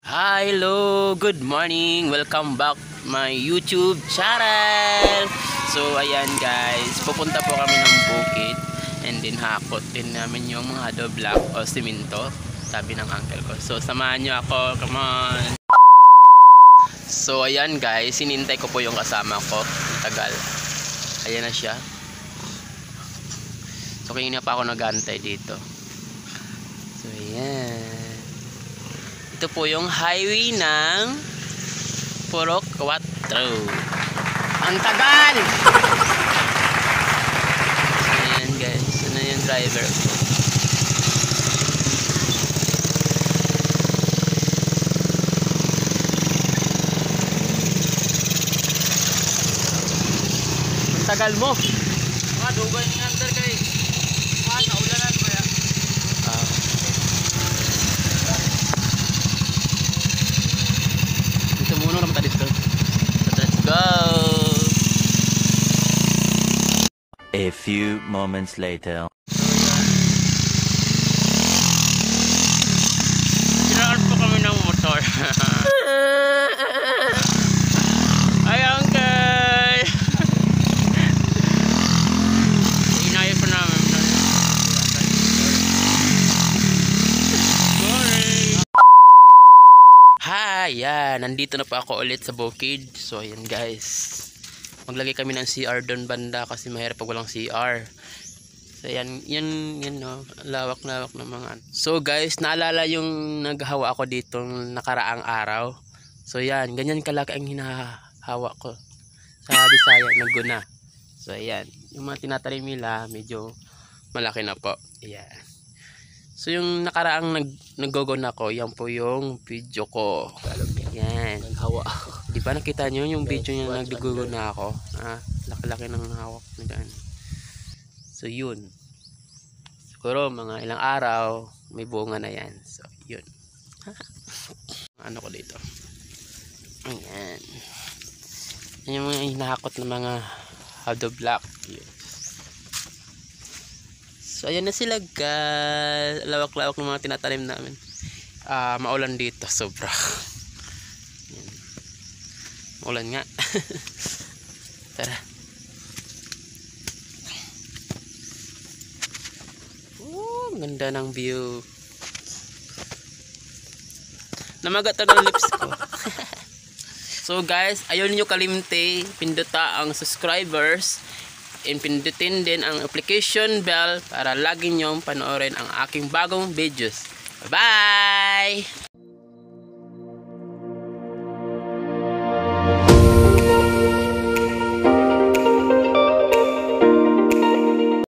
Hello, good morning. Welcome back my YouTube channel. So ayan guys, pupunta po kami ng bukid and then hakot din namin yung mga hollow block o simento, sabi ng uncle ko. So samahan nyo ako, come on. So ayan guys, sinintay ko po yung kasama ko. Tagal. Ayan na siya. So kanina pa ako nag-aantay dito. So ayan. Ito po yung highway ng Purok 4. Ang tagal! Ayan guys, ano yung driver ko. Ang tagal mo! Dugay ni under kay naulanan ko ya. Dito muna naman tayo dito. Let's go! A few moments later. Sinaan po kami ng motor. Ay, uncle! Inayos po namin. Hi! Yan, nandito na po ako ulit sa bukid. So, ayan guys. Maglagay kami ng CR doon banda kasi mahirap pag walang CR. So, yan no. Lawak-lawak na mga. So, guys, naalala yung naghawa ako dito nakaraang araw. So, yan. Ganyan kalaki ang hinahawa ko. Sa Bisaya, nagguna. So, ayan. Yung mga tinatanim nila, medyo malaki na po. Ayan. So, yung nakaraang nag-go na ko, yan po yung video ko. Yan. Naghawa. Di ba nakita nyo yung video niya nag-go na ako? Laki-laki ng hawak na daan. So, yun. Siguro, mga ilang araw, may bunga na yan. So, yun. Ano ko dito? Ayan. Yan yung mga hinahakot ng mga hollow block. Yun. So, ayan na sila guys. Lawak-lawak ng mga tinatanim namin. Maulan dito. Sobra. Ayan. Maulan nga. Tara. Ganda ng view. Namagat na ng lips ko. So guys, ayaw niyo kalimte pinduta ang subscribers and pindutin din ang application bell para lagi nyo panoorin ang aking bagong videos. Bye!